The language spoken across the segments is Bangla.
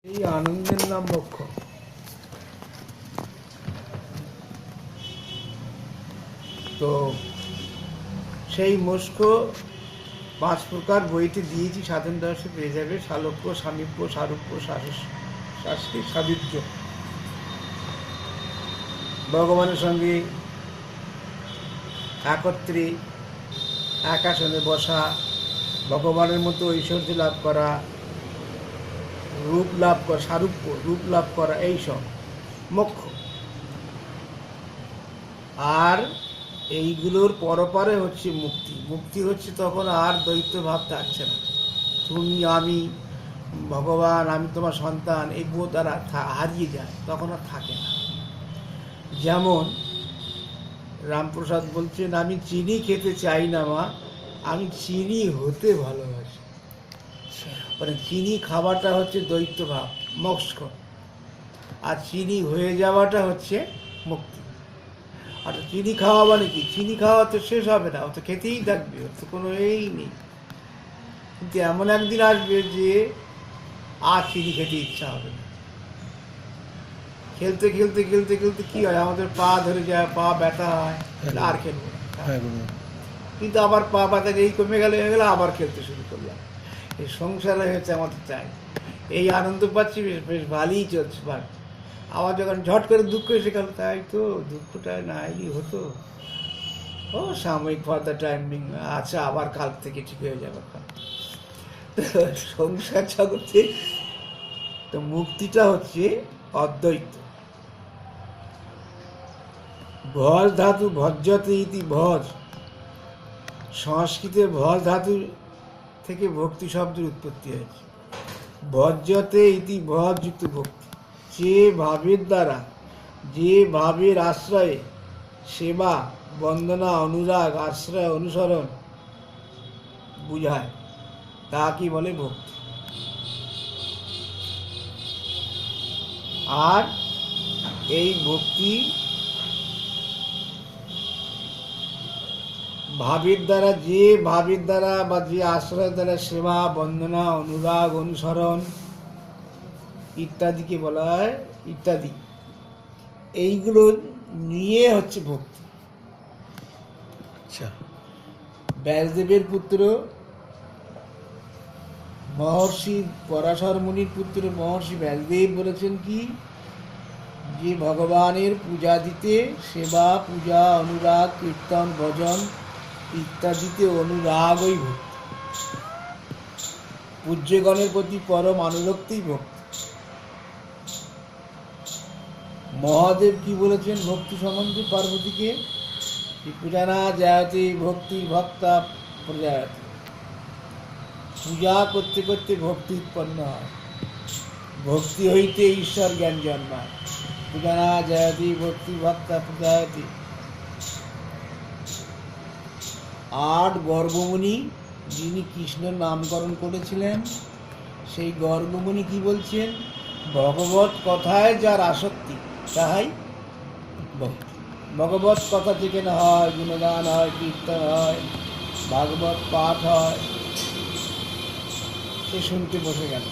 এই আনন্দের নাম মোক্ষ। তো সেই মোক্ষ 5 প্রকার বইতে দিয়েছি, সাধন দর্শে পেয়ে যাবে। সালোক্য, সামীপ্য, সারূপ্য, শাস্তি, সাযুজ্য। ভগবানের সঙ্গে একত্রে একাসনে বসা, ভগবানের মতো ঐশ্বর্য লাভ করা, রূপ লাভ করা, সারূপ্য রূপ লাভ করা, এইসব মোক্ষ। আর এইগুলোর পরপারে হচ্ছে মুক্তি। মুক্তি হচ্ছে তখন আর দ্বৈত ভাব থাকছে না। তুমি, আমি, ভগবান, আমি তোমার সন্তান, এই বোধ আর হারিয়ে যায়, তখন আর থাকে না। যেমন রামপ্রসাদ বলছেন, আমি চিনি খেতে চাই না মা, আমি চিনি হতে ভালোবাসি। মানে চিনি খাওয়াটা হচ্ছে দ্বৈত ভাব, মোক্ষ। আর চিনি হয়ে যাওয়াটা হচ্ছে মুক্তি। আর চিনি খাওয়া মানে কি? চিনি খাওয়া তো শেষ হবে না, ও তো খেতেই থাকবে, ওর তো কোনো এই নেই। কিন্তু এমন একদিন আসবে যে আর চিনি খেতে ইচ্ছা হবে না। খেলতে খেলতে খেলতে খেলতে কি হয়, আমাদের পা ধরে যায়, পা ব্যথা হয়, আর খেলবো না। কিন্তু আবার পা ব্যথা এই কমে গেলে হয়ে গেলে আবার খেলতে শুরু করলাম। এই সংসারে হচ্ছে আমাদের চাই, এই আনন্দ পাচ্ছি, বেশ বেশ ভালোই চলছে। বাট আবার যখন ঝট করে দুঃখ এসে গেল, তাই তো দুঃখটা না এলি হতো, ও সাময়িক, ফর দ্য টাইমিং, আচ্ছা আবার কাল থেকে ঠিক হয়ে যাবে। সংসার জগতে তো মুক্তিটা হচ্ছে অদ্বৈত। ভজ ধাতু ভজ্জতে ইতি ভজ, সংস্কৃতের ভজ ধাতু থেকে ভক্তি শব্দের উৎপত্তি হয়েছে। ভজ্জতে ইতি ভজ যুক্ত ভক্তি, যে ভাবের দ্বারা, যে ভাবের আশ্রয়ে সেবা, বন্দনা, অনুরাগ, আশ্রয়, অনুসরণ বুঝায়, তা কি বলে ভক্তি। আর এই ভক্তি ভাবের দ্বারা, যে ভাবের দ্বারা বা যে আশ্রয়ের দ্বারা সেবা, বন্দনা, অনুরাগ, অনুসরণ ইত্যাদিকে বলা হয়, ইত্যাদি এইগুলো নিয়ে হচ্ছে ভক্তি। ব্যাসদেবের পুত্র মহর্ষি পরাশর মুনির পুত্র মহর্ষি ব্যাসদেব বলেছেন কি, যে ভগবানের পূজা দিতে, সেবা, পূজা, অনুরাগ, কীর্তন, ভজন ইত্যাদিতে অনুরাগই ভক্তি। পূজ্যগণের প্রতি পরম অনুরক্তই ভক্তি। মহাদেব কি বলেছেন ভক্তি সম্বন্ধে পার্বতীকে? পূজানা জায়তে ভক্তি ভক্তা প্রজায়তে। পূজা করতে করতে ভক্তি উৎপন্ন হয়, ভক্তি হইতে ঈশ্বর জ্ঞান জন্মায়। পূজানা জায়তে ভক্তি ভক্তা প্রজায়তে। 8 গর্ভমুনি যিনি কৃষ্ণের নামকরণ করেছিলেন, সেই গর্ভমুনি কি বলছেন? ভগবত কথায় যার আসক্তি, তাহাই ভক্তি। ভগবত কথা যেখানে হয়, গুণগান হয়, কীর্তন হয়, ভাগবত পাঠ হয়, সে শুনতে বসে গেল,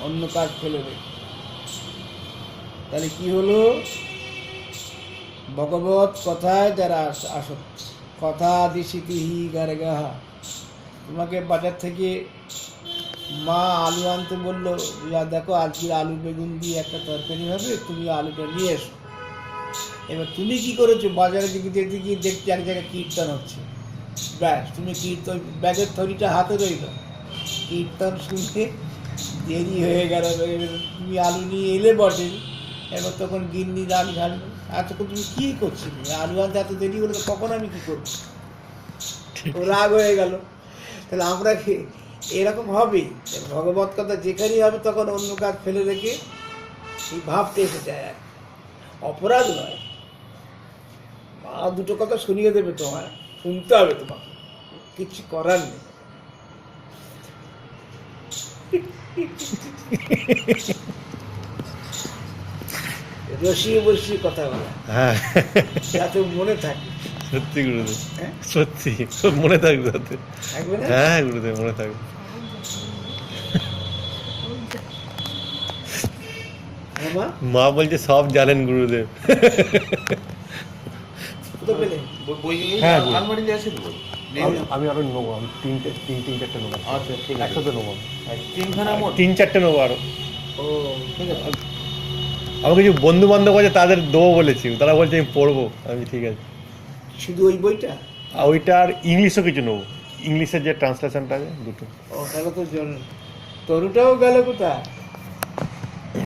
অন্য কাজ ফেলে দেয়। তাহলে কি হলো? ভগবত কথায় যারা আসক্তি। কথা দিশিতিহি গারগাহা। তোমাকে বাজার থেকে মা আলু আনতে বললো, দেখো আজকে আলু বেগুন দিয়ে একটা তরকারি হবে, তুমি আলুটা নিয়ে এসো। এবার তুমি কি করেছো? বাজারে দিকে গিয়ে দেখতে এক জায়গায় কীর্তন হচ্ছে, ব্যাস তুমি কীর্তন, ব্যাগের থলিটা হাতে রইল, কীর্তন শুনতে দেরি হয়ে গেল। তুমি আলু নিয়ে এলে বটে, এবার তখন গিন্নি আলু ঝাড়বে, এতক্ষণ তুমি কী করছিলে? আলু আনতে এত দেরি হলে তো কখন আমি কী করবো? রাগ হয়ে গেল। তাহলে আমরা এরকম হবেই, ভগবত কথা যেখানেই হবে তখন অন্য কাজ ফেলে রেখে এই ভাবতে এসে যায়। আর অপরাধ নয়, মা 2 কথা শুনিয়ে দেবে, তোমার শুনতে হবে, তোমাকে কিছু করার নেই। রসিয়ে বসিয়ে কথা বলা, যাতে মনে থাকে। সত্যি গুরুদেব, সত্যি মনে থাকবে, তাতে হ্যাঁ গুরুদেব মনে থাকবে। মা মা বলছে সব জানেন গুরুদেব। কোথাও পেলে? বইগুলো হ্যাঁ, বই। আলমারিতে আছে তো? নেই না? আমি আরো নেবো, আমি তিন চারটে নেবো, আচ্ছা ঠিক আছে, একসাথে নেবো। তিনখানা মোট। 3-4টে নেবো আরো। ও ঠিক আছে। আমার কিছু বন্ধু বান্ধব আছে, তাদের দেবো বলেছি, তারা বলছে আমি পড়বো। আমি ঠিক আছে। শুধু ওই বইটা? আর ওইটা আর ইংলিশও কিছু নেবো, ইংলিশের যে ট্রান্সলেশনটা আছে দুটো। ও তাহলে তো তরুটাও গেল কোথা?